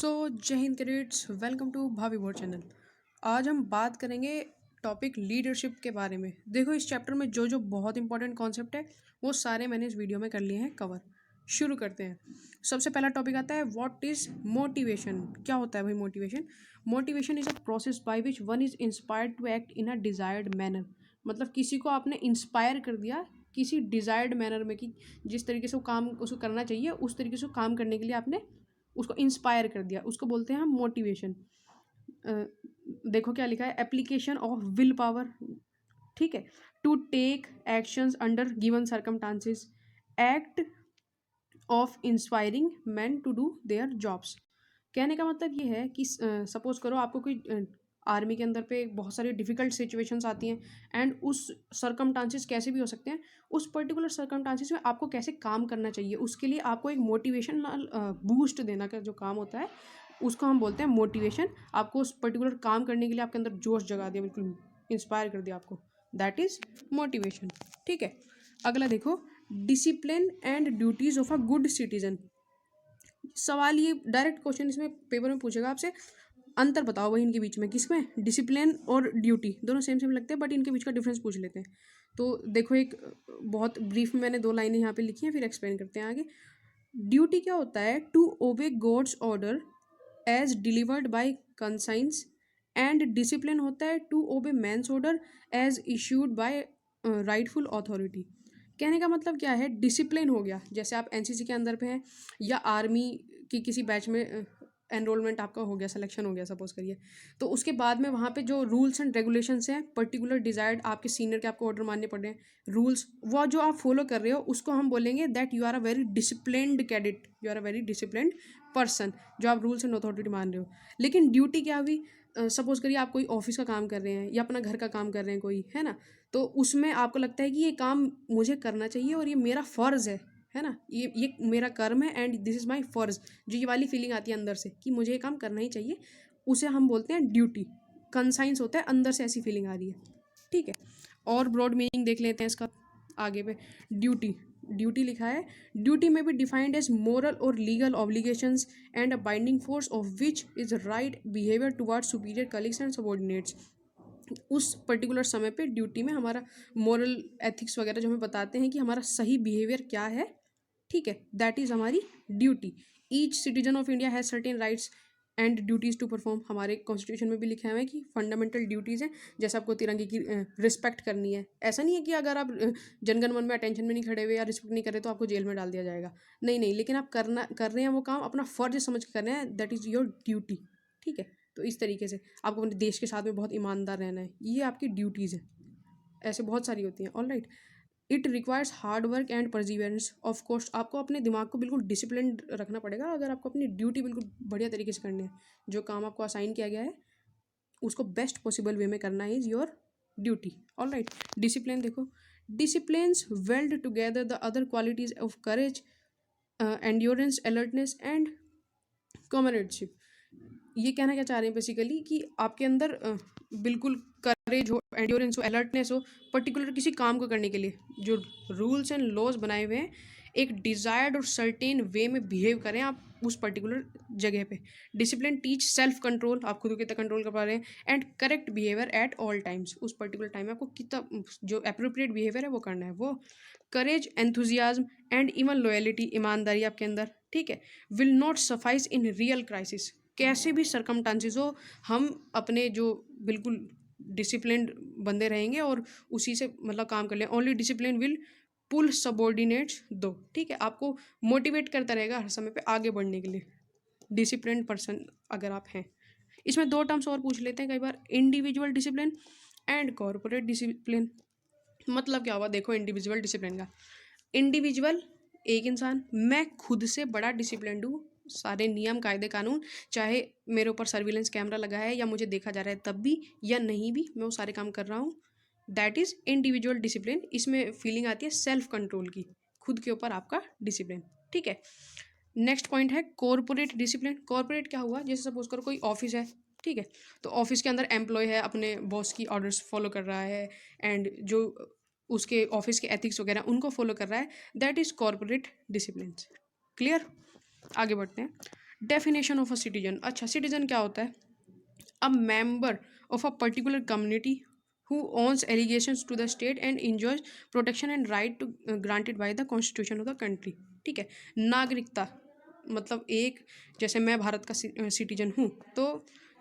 जय Hind cadets, welcome to भावी board channel. आज हम बात करेंगे टॉपिक लीडरशिप के बारे में। देखो, इस चैप्टर में जो जो बहुत इंपॉर्टेंट कॉन्सेप्ट है वो सारे मैंने इस वीडियो में कर लिए हैं कवर। शुरू करते हैं। सबसे पहला टॉपिक आता है व्हाट इज़ मोटिवेशन। क्या होता है भाई motivation? Motivation is a process by which one is inspired to act in a desired manner. मतलब किसी को आपने इंस्पायर कर दिया किसी डिज़ायर्ड मैनर में, कि जिस तरीके से वो काम उसको करना चाहिए उस तरीके से वो काम करने के लिए आपने उसको इंस्पायर कर दिया, उसको बोलते हैं हम मोटिवेशन। देखो क्या लिखा है, एप्लीकेशन ऑफ विल पावर। ठीक है, to take actions under given circumstances, act of inspiring man to do their jobs. कहने का मतलब ये है कि सपोज करो आपको कोई आर्मी के अंदर पे बहुत सारी डिफ़िकल्ट सिचुएशंस आती हैं, एंड उस सर्कमस्टांसेस कैसे भी हो सकते हैं, उस पर्टिकुलर सर्कमस्टांसेस में आपको कैसे काम करना चाहिए, उसके लिए आपको एक मोटिवेशनल बूस्ट देना का जो काम होता है उसको हम बोलते हैं मोटिवेशन। आपको उस पर्टिकुलर काम करने के लिए आपके अंदर जोश जगा दिया, बिल्कुल इंस्पायर कर दिया आपको, दैट इज़ मोटिवेशन। ठीक है, अगला देखो, discipline and duties of a good citizen. सवाल ये डायरेक्ट क्वेश्चन इसमें पेपर में पूछेगा आपसे, अंतर बताओ भाई इनके बीच में, किसमें? डिसिप्लिन और ड्यूटी दोनों सेम सेम लगते हैं, बट इनके बीच का डिफरेंस पूछ लेते हैं। तो देखो, एक बहुत ब्रीफ में मैंने 2 लाइनें यहाँ पे लिखी हैं, फिर एक्सप्लेन करते हैं आगे। ड्यूटी क्या होता है? To obey God's order as delivered by conscience, and discipline होता है to obey man's order as issued by rightful authority. कहने का मतलब क्या है? डिसिप्लिन हो गया, जैसे आप एनसीसी के अंदर पे हैं या आर्मी की किसी बैच में एनरोलमेंट आपका हो गया, सिलेक्शन हो गया सपोज करिए, तो उसके बाद में वहाँ पे जो रूल्स एंड रेगुलेशंस हैं, पर्टिकुलर डिजायर्ड आपके सीनियर के आपको ऑर्डर मानने पड़ रहे हैं, रूल्स वो जो आप फॉलो कर रहे हो उसको हम बोलेंगे that you are a very disciplined cadet, you are a very disciplined person, जो आप रूल्स एंड अथॉरिटी मान रहे हो। लेकिन ड्यूटी क्या हुई? सपोज करिए आप कोई ऑफिस का काम कर रहे हैं या अपना घर का काम कर रहे हैं कोई, है ना, तो उसमें आपको लगता है कि ये काम मुझे करना चाहिए और ये मेरा फ़र्ज़ है ना, ये मेरा कर्म है एंड दिस इज़ माई फ़र्ज़। जो ये वाली फीलिंग आती है अंदर से कि मुझे ये काम करना ही चाहिए, उसे हम बोलते हैं ड्यूटी। कंसाइंस होता है अंदर से ऐसी फीलिंग आ रही है। ठीक है, और ब्रॉड मीनिंग देख लेते हैं इसका आगे पे। ड्यूटी, ड्यूटी लिखा है, ड्यूटी में भी डिफाइंड एज मोरल और legal obligations and a binding force of which is right behaviour towards superior colleagues and subordinates. उस पर्टिकुलर समय पे ड्यूटी में हमारा मोरल एथिक्स वगैरह जो हमें बताते हैं कि हमारा सही बिहेवियर क्या है, ठीक है, दैट इज़ हमारी duty. Each citizen of India has certain rights and duties to perform. हमारे कॉन्स्टिट्यूशन में भी लिखा हुआ है कि फंडामेंटल ड्यूटीज़ हैं, जैसे आपको तिरंगे की रिस्पेक्ट करनी है। ऐसा नहीं है कि अगर आप जनगण मन में अटेंशन में नहीं खड़े हुए या रिस्पेक्ट नहीं कर रहे तो आपको जेल में डाल दिया जाएगा। नहीं नहीं, लेकिन आप कर रहे हैं वो काम अपना फ़र्ज समझ कर रहे हैं, दैट इज़ योर ड्यूटी। ठीक है, तो इस तरीके से आपको अपने देश के साथ में बहुत ईमानदार रहना है, ये आपकी ड्यूटीज़ हैं। ऐसे बहुत सारी होती हैं। All right, it requires hard work and Perseverance. Of course आपको अपने दिमाग को बिल्कुल डिसिप्लिन रखना पड़ेगा अगर आपको अपनी ड्यूटी बिल्कुल बढ़िया तरीके से करनी है। जो काम आपको असाइन किया गया है उसको बेस्ट पॉसिबल वे में करना is your duty. All right, discipline देखो, disciplines weld together the other qualities of courage, endurance, alertness and comradeship. ये कहना क्या चाह रहे हैं बेसिकली कि आपके अंदर बिल्कुल करेज हो, एंड्योरेंस हो, अलर्टनेस हो, पर्टिकुलर किसी काम को करने के लिए जो रूल्स एंड लॉज बनाए हुए हैं, एक डिज़ायर्ड और सर्टेन वे में बिहेव करें आप उस पर्टिकुलर जगह पे। डिसिप्लिन टीच सेल्फ कंट्रोल, आप खुद को कितना कंट्रोल कर पा रहे हैं, and correct behaviour at all times. उस पर्टिकुलर टाइम में आपको कितना जो अप्रोप्रिएट बिहेवियर है वो करना है वो। करेज, एंथुजियाज्म एंड इवन लॉयलिटी, ईमानदारी आपके अंदर, ठीक है, will not suffice in real crisis. कैसे भी सरकमस्टांसेस हो, हम अपने जो बिल्कुल डिसिप्लिन्ड बंदे रहेंगे और उसी से मतलब काम कर लें। Only discipline will pull subordinates दो। ठीक है, आपको मोटिवेट करता रहेगा हर समय पे आगे बढ़ने के लिए, डिसिप्लिन पर्सन अगर आप हैं। इसमें 2 टर्म्स और पूछ लेते हैं कई बार, individual discipline and corporate discipline. मतलब क्या हुआ? देखो, इंडिविजुअल डिसिप्लिन का, इंडिविजुअल एक इंसान, मैं खुद से बड़ा डिसिप्लिन्ड हूँ, सारे नियम कायदे कानून, चाहे मेरे ऊपर सर्विलेंस कैमरा लगा है या मुझे देखा जा रहा है तब भी या नहीं भी, मैं वो सारे काम कर रहा हूँ, दैट इज़ इंडिविजुअल डिसिप्लिन। इसमें फीलिंग आती है सेल्फ कंट्रोल की, खुद के ऊपर आपका डिसिप्लिन। ठीक है, नेक्स्ट पॉइंट है कॉर्पोरेट डिसिप्लिन। कॉर्पोरेट क्या हुआ? जैसे सपोज करो कोई ऑफिस है, ठीक है, तो ऑफिस के अंदर एम्प्लॉय है, अपने बॉस की ऑर्डर्स फॉलो कर रहा है एंड जो उसके ऑफिस के एथिक्स वगैरह उनको फॉलो कर रहा है, that is corporate discipline. Clear? आगे बढ़ते हैं। डेफिनेशन ऑफ अ सिटीजन, अच्छा सिटीजन क्या होता है? A member of a particular community who owns allegations to the state and enjoys protection and right to granted by the constitution of the country। ठीक है। नागरिकता मतलब एक, जैसे मैं भारत का सिटीजन हूँ, तो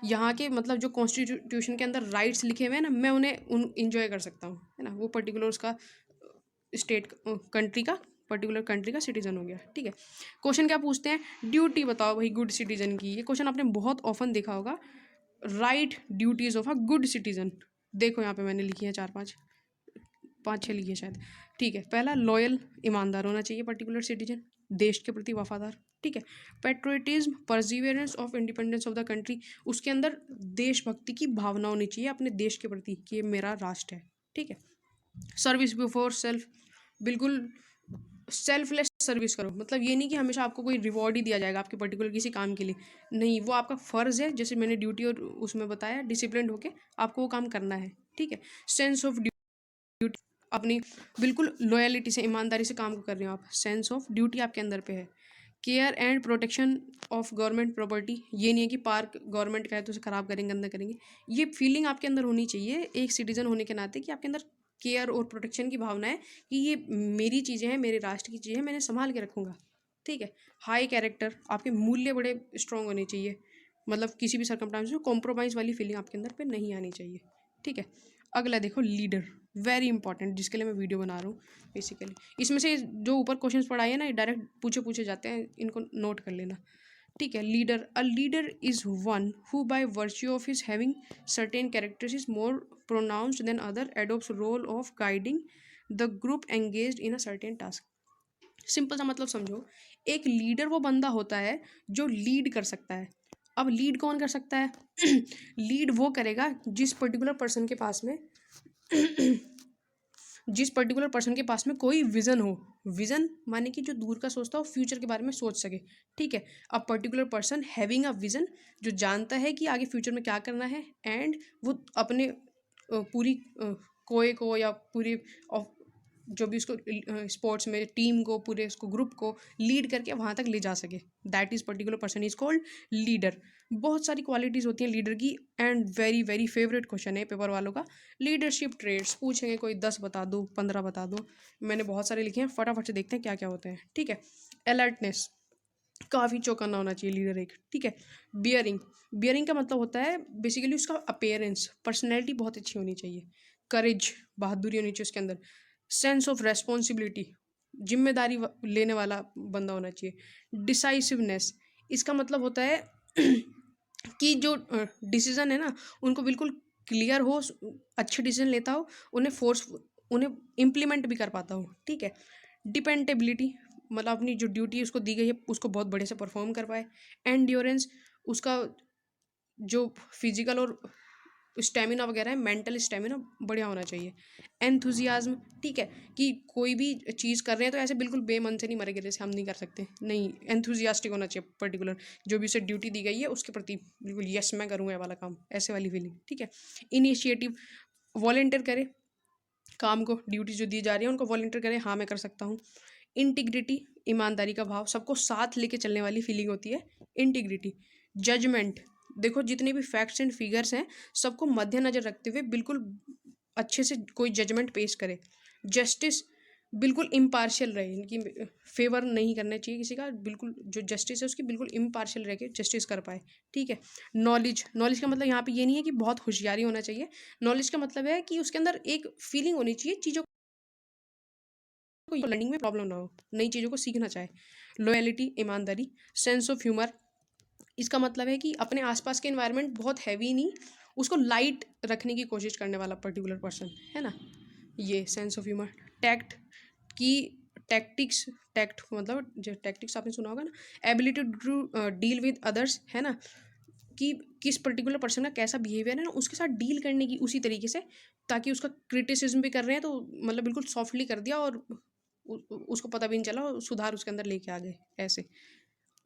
यहाँ के मतलब जो कॉन्स्टिट्यूशन के अंदर राइट्स लिखे हुए हैं ना, मैं उन्हें इंजॉय कर सकता हूँ, है ना। वो पर्टिकुलर उसका स्टेट कंट्री का पर्टिकुलर कंट्री का सिटीजन हो गया। ठीक है। क्वेश्चन क्या पूछते हैं? ड्यूटी बताओ भाई गुड सिटीजन की। ये क्वेश्चन आपने बहुत ऑफन देखा होगा। Right duties of a good citizen. देखो यहाँ पे मैंने लिखी है चार पाँच, पाँच छः लिखी है शायद। ठीक है। पहला, लॉयल, ईमानदार होना चाहिए पर्टिकुलर सिटीजन, देश के प्रति वफादार। ठीक है। Patriotism, Perseverance of independence of the country, उसके अंदर देशभक्ति की भावना होनी चाहिए अपने देश के प्रति कि ये मेरा राष्ट्र है। ठीक है। सर्विस बिफोर सेल्फ, बिल्कुल सेल्फलेस सर्विस करो। मतलब ये नहीं कि हमेशा आपको कोई रिवॉर्ड ही दिया जाएगा आपके पर्टिकुलर किसी काम के लिए, नहीं, वो आपका फ़र्ज़ है। जैसे मैंने ड्यूटी और उसमें बताया, डिसिप्लिन होके आपको वो काम करना है। ठीक है। सेंस ऑफ ड्यूटी, अपनी बिल्कुल लॉयलिटी से, ईमानदारी से काम कर रहे हो आप, सेंस ऑफ ड्यूटी आपके अंदर पे है। Care and protection of government property, ये नहीं है कि पार्क गवर्नमेंट का है तो उसे ख़राब करेंगे, गंदा करेंगे। ये फीलिंग आपके अंदर होनी चाहिए एक सिटीज़न होने के नाते कि आपके अंदर केयर और प्रोटेक्शन की भावना है कि ये मेरी चीज़ें हैं, मेरे राष्ट्र की चीज़ें हैं, मैंने संभाल के रखूँगा। ठीक है। हाई कैरेक्टर, आपके मूल्य बड़े स्ट्रॉन्ग होने चाहिए, मतलब किसी भी सर्कमस्टांस में कॉम्प्रोमाइज़ वाली फीलिंग आपके अंदर पे नहीं आनी चाहिए। ठीक है। अगला देखो, लीडर, वेरी इंपॉर्टेंट, जिसके लिए मैं वीडियो बना रहा हूँ बेसिकली। इसमें से जो ऊपर क्वेश्चंस पढ़ाए हैं ना, ये डायरेक्ट पूछे जाते हैं, इनको नोट कर लेना। ठीक है। Leader, a leader is one who by virtue of his having certain characters is more pronounced than other adopts role of guiding the group engaged in a certain task. Simple सा मतलब समझो, एक leader वो बंदा होता है जो lead कर सकता है। अब लीड कौन कर सकता है? लीड वो करेगा जिस पर्टिकुलर पर्सन के पास में जिस पर्टिकुलर पर्सन के पास में कोई विजन हो। विजन माने कि जो दूर का सोचता हो, फ्यूचर के बारे में सोच सके। ठीक है। A particular person having a vision, जो जानता है कि आगे फ्यूचर में क्या करना है, एंड वो अपने पूरी कोए को या पूरी जो भी उसको स्पोर्ट्स में टीम को, पूरे उसको ग्रुप को लीड करके वहाँ तक ले जा सके। That is particular person is called leader. बहुत सारी क्वालिटीज़ होती हैं लीडर की, and very very favourite question है पेपर वालों का। लीडरशिप ट्रेड्स पूछेंगे, कोई 10 बता दो, 15 बता दो, मैंने बहुत सारे लिखे हैं, फटाफट से देखते हैं क्या क्या होते हैं। ठीक है। अलर्टनेस, काफ़ी चौकन्ना होना चाहिए लीडर एक। ठीक है। बियरिंग, बियरिंग का मतलब होता है बेसिकली उसका अपेयरेंस, पर्सनैलिटी बहुत अच्छी होनी चाहिए। करेज, बहादुरी होनी चाहिए उसके अंदर। सेंस ऑफ रेस्पॉन्सिबिलिटी, जिम्मेदारी लेने वाला बंदा होना चाहिए। डिसाइसिवनेस, इसका मतलब होता है कि जो डिसीजन है ना, उनको बिल्कुल क्लियर हो, अच्छे डिसीजन लेता हो, उन्हें इम्प्लीमेंट भी कर पाता हो। ठीक है। डिपेंडेबिलिटी, मतलब अपनी जो ड्यूटी उसको दी गई है उसको बहुत बढ़िया से परफॉर्म कर पाए। एंड्योरेंस, उसका जो फिजिकल और स्टेमिना वगैरह है, मेंटल स्टेमिना बढ़िया होना चाहिए। एंथुजियाज्म, ठीक है, कि कोई भी चीज़ कर रहे हैं तो ऐसे बिल्कुल बेमन से नहीं मरेंगे जैसे हम नहीं कर सकते, नहीं, एंथुजियास्टिक होना चाहिए पर्टिकुलर, जो भी उसे ड्यूटी दी गई है उसके प्रति बिल्कुल यस मैं करूँगा ये वाला काम, ऐसे वाली फीलिंग। ठीक है। इनिशिएटिव, वॉलेंटियर करे काम को, ड्यूटी जो दी जा रही है उनको वॉलेंटियर करे, हाँ मैं कर सकता हूँ। इंटीग्रिटी, ईमानदारी का भाव, सबको साथ लेके चलने वाली फीलिंग होती है इंटीग्रिटी। जजमेंट, देखो जितने भी फैक्ट्स एंड फिगर्स हैं सबको मद्देनजर रखते हुए बिल्कुल अच्छे से कोई जजमेंट पेश करे। जस्टिस, बिल्कुल इम्पार्शियल रहे, इनकी फेवर नहीं करना चाहिए किसी का, बिल्कुल जो जस्टिस है उसकी बिल्कुल इम्पार्शियल रह के जस्टिस कर पाए। ठीक है। नॉलेज, नॉलेज का मतलब यहाँ पे ये नहीं है कि बहुत होशियारी होना चाहिए। नॉलेज का मतलब है कि उसके अंदर एक फीलिंग होनी चाहिए चीज़ों को, लर्निंग में प्रॉब्लम ना हो, नई चीज़ों को सीखना चाहे। लॉयलिटी, ईमानदारी। सेंस ऑफ ह्यूमर, इसका मतलब है कि अपने आसपास के एनवायरनमेंट बहुत हैवी नहीं, उसको लाइट रखने की कोशिश करने वाला पर्टिकुलर पर्सन, है ना, ये सेंस ऑफ ह्यूमर। टैक्ट, की टैक्टिक्स, टैक्ट मतलब जो टैक्टिक्स आपने सुना होगा ना, ability to deal with others, है ना, कि किस पर्टिकुलर पर्सन का कैसा बिहेवियर है ना, उसके साथ डील करने की उसी तरीके से, ताकि उसका क्रिटिसिज्म भी कर रहे हैं तो मतलब बिल्कुल सॉफ्टली कर दिया और उसको पता भी नहीं चला और सुधार उसके अंदर लेके आ गए, ऐसे।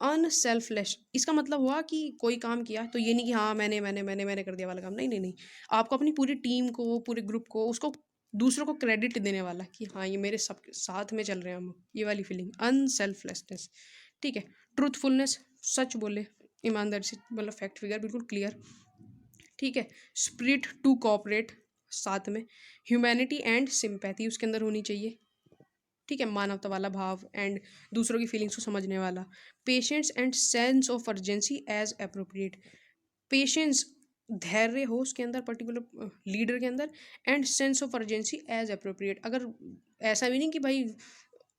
अनसेल्फलेस, इसका मतलब हुआ कि कोई काम किया तो ये नहीं कि हाँ मैंने कर दिया वाला काम, नहीं नहीं नहीं, आपको अपनी पूरी टीम को, पूरे ग्रुप को, उसको दूसरों को क्रेडिट देने वाला कि हाँ ये मेरे सब साथ में चल रहे हैं हम, ये वाली फीलिंग, अनसेल्फलेसनेस। ठीक है। ट्रूथफुलनेस, सच बोले, ईमानदारी से, मतलब फैक्ट फिगर बिल्कुल क्लियर, ठीक है। स्पिरिट टू कोऑपरेट, साथ में ह्यूमैनिटी एंड सिंपैथी उसके अंदर होनी चाहिए, ठीक है, मानवता वाला भाव एंड दूसरों की फीलिंग्स को समझने वाला। Patience and sense of urgency age appropriate, patience, धैर्य हो उसके अंदर पर्टिकुलर लीडर के अंदर, and sense of urgency age appropriate. अगर ऐसा भी नहीं कि भाई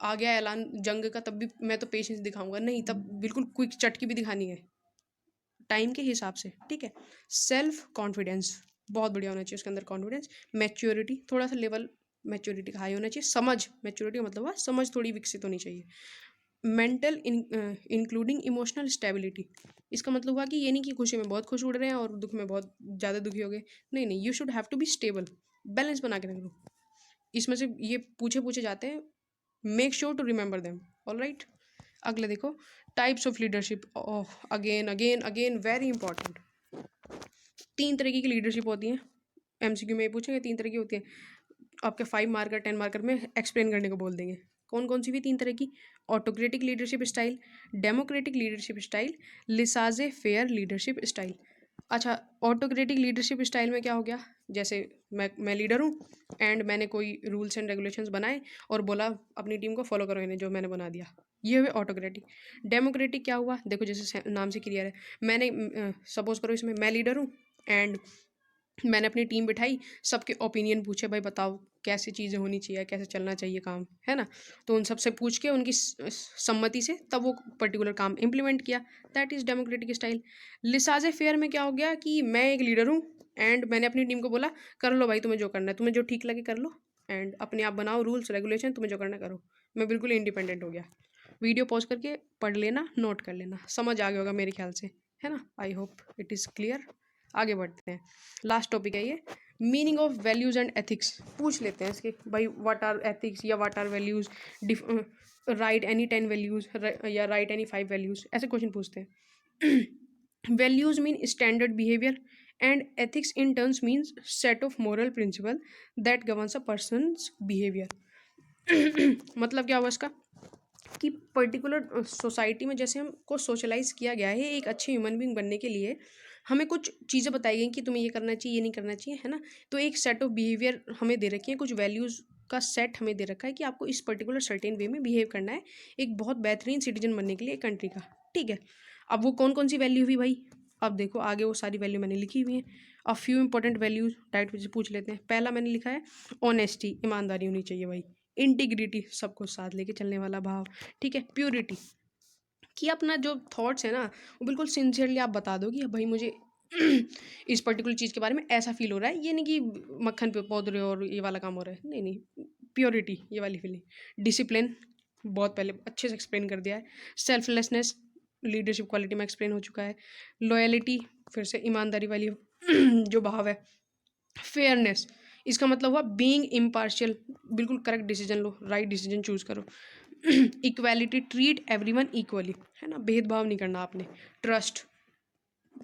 आ गया ऐलान जंग का तब भी मैं तो पेशेंस दिखाऊंगा, नहीं, तब बिल्कुल क्विक चटकी भी दिखानी है टाइम के हिसाब से, ठीक है। सेल्फ कॉन्फिडेंस बहुत बढ़िया होना चाहिए उसके अंदर, कॉन्फिडेंस, मैच्योरिटी, थोड़ा सा लेवल मैच्योरिटी का हाई होना चाहिए, समझ, मैच्योरिटी का मतलब हुआ समझ थोड़ी विकसित होनी चाहिए। मेंटल इंक्लूडिंग इमोशनल स्टेबिलिटी, इसका मतलब हुआ कि ये नहीं कि खुशी में बहुत खुश उड़ रहे हैं और दुख में बहुत ज़्यादा दुखी हो गए, नहीं नहीं, you should have to be stable, balance बना के रख लो। इसमें से ये पूछे जाते हैं, make sure to remember them, all right. अगले देखो, types of leadership, again again again very important. 3 तरीके की लीडरशिप होती है, एमसीक्यू में ये पूछेंगे 3 तरह की होती है, आपके 5 मार्कर 10 मार्कर में एक्सप्लेन करने को बोल देंगे। कौन कौन सी भी 3 तरह की? Autocratic leadership style, democratic leadership style, laissez faire leadership style. अच्छा, ऑटोक्रेटिक लीडरशिप स्टाइल में क्या हो गया, जैसे मैं लीडर हूँ एंड मैंने कोई रूल्स एंड रेगुलेशंस बनाए और बोला अपनी टीम को फॉलो करो इन्हें जो मैंने बना दिया, ये हुए ऑटोक्रेटिक। डेमोक्रेटिक क्या हुआ, देखो जैसे नाम से क्लियर है, मैंने सपोज करो इसमें मैं लीडर हूँ एंड मैंने अपनी टीम बिठाई, सबके ओपिनियन पूछे, भाई बताओ कैसी चीज़ें होनी चाहिए, कैसे चलना चाहिए काम, है ना। तो उन सबसे पूछ के उनकी सम्मति से तब वो पर्टिकुलर काम इम्प्लीमेंट किया, that is democratic style. Laissez faire में क्या हो गया कि मैं एक लीडर हूँ एंड मैंने अपनी टीम को बोला कर लो भाई, तुम्हें जो करना है, तुम्हें जो ठीक लगे कर लो एंड अपने आप बनाओ रूल्स रेगुलेशन, तुम्हें जो करना है करो। मैं बिल्कुल इंडिपेंडेंट हो गया। वीडियो पॉज करके पढ़ लेना, नोट कर लेना, समझ आ गया होगा मेरे ख्याल से, है ना। I hope it is clear. आगे बढ़ते हैं, लास्ट टॉपिक है ये, meaning of values and ethics. पूछ लेते हैं इसके, भाई व्हाट आर एथिक्स या what are values, write any 10 values या राइट एनी 5 वैल्यूज़, ऐसे क्वेश्चन पूछते हैं। Values mean standard behaviour and ethics in terms means set of moral principle that governs a person's behaviour. मतलब क्या हुआ इसका कि पर्टिकुलर सोसाइटी में जैसे हमको सोशलाइज किया गया है एक अच्छे ह्यूमन बींग बनने के लिए, हमें कुछ चीज़ें बताई गई कि तुम्हें ये करना चाहिए, ये नहीं करना चाहिए, है ना। तो एक सेट ऑफ बिहेवियर हमें दे रखी है, कुछ वैल्यूज़ का सेट हमें दे रखा है कि आपको इस पर्टिकुलर सर्टेन वे में बिहेव करना है एक बहुत बेहतरीन सिटीजन बनने के लिए एक कंट्री का, ठीक है। अब वो कौन कौन सी वैल्यू हुई भाई, अब देखो आगे वो सारी वैल्यू मैंने लिखी हुई हैं। A few important values direct पूछ लेते हैं। पहला मैंने लिखा है ऑनेस्टी, ईमानदारी होनी चाहिए भाई। इंटीग्रिटी, सबको साथ लेके चलने वाला भाव, ठीक है। प्योरिटी, कि अपना जो थॉट्स है ना वो बिल्कुल सिंसियरली आप बता दो कि भाई मुझे इस पर्टिकुलर चीज़ के बारे में ऐसा फील हो रहा है, ये नहीं कि मक्खन पे पौध रहे हो और ये वाला काम हो रहा है, नहीं नहीं, प्योरिटी ये वाली फीलिंग। डिसिप्लिन बहुत पहले अच्छे से एक्सप्लेन कर दिया है। सेल्फलेसनेस लीडरशिप क्वालिटी में एक्सप्लेन हो चुका है। लॉयलिटी फिर से ईमानदारी वाली जो भाव है। फेयरनेस, इसका मतलब हुआ बीइंग इम्पार्शियल, बिल्कुल करेक्ट डिसीजन लो, राइट डिसीजन चूज करो। इक्वालिटी, ट्रीट एवरीवन इक्वली, है ना, भेदभाव नहीं करना आपने। ट्रस्ट,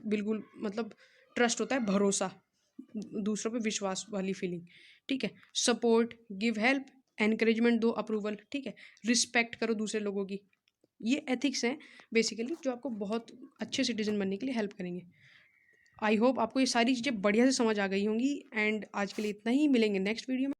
बिल्कुल मतलब ट्रस्ट होता है भरोसा, दूसरों पे विश्वास वाली फीलिंग, ठीक है। सपोर्ट, गिव हेल्प, एनकरेजमेंट दो, अप्रूवल, ठीक है। रिस्पेक्ट करो दूसरे लोगों की। ये एथिक्स हैं बेसिकली जो आपको बहुत अच्छे सिटीजन बनने के लिए हेल्प करेंगे। आई होप आपको ये सारी चीज़ें बढ़िया से समझ आ गई होंगी एंड आज के लिए इतना ही, मिलेंगे नेक्स्ट वीडियो में।